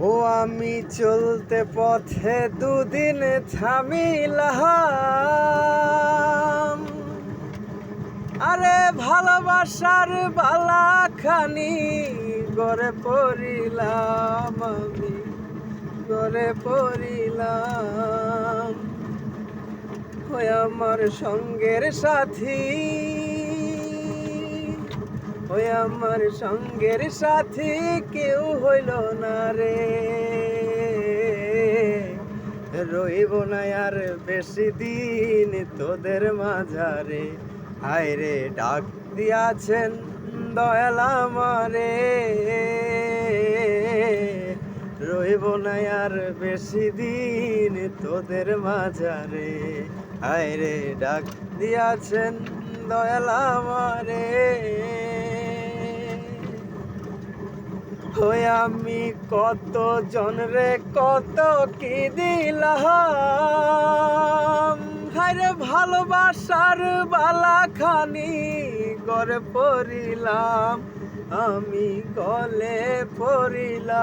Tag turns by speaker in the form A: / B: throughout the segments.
A: ও আমি চলতে পথে দুদিন থামিলাম, আরে ভালোবাসার বালাখানি গড়ে পড়িলাম, আমি গড়ে পড়িলাম। ওই আমার সঙ্গের সাথী, ওই আমার সঙ্গের সাথী কেউ হইল না রে। রইব না আর বেশি দিন তোদের মাঝারে, হায় রে ডাক দিয়াছেন দয়াল আমারে। রইব না আর বেশি দিন তোদের মাঝারে, হায় রে ডাক দিয়াছেন দয়াল আমারে। ওই আমি কত জনরে কত কি দিলাম, হায়রে ভালোবাসার বালাখানি গড়ে পড়িলাম, আমি গলে পড়িলাম।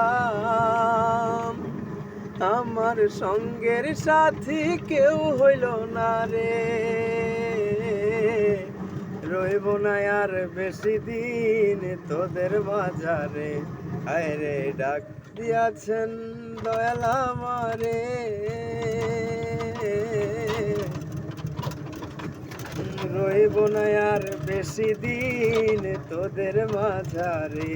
A: আমার সঙ্গের সাথী কেউ হইল না রে, রইব না আর বেশি দিন তোদের মাঝারে, হায় রে ডাক দিয়াছেন দয়াল আমারে। রইব না আর বেশি দিন তোদের মাঝারে।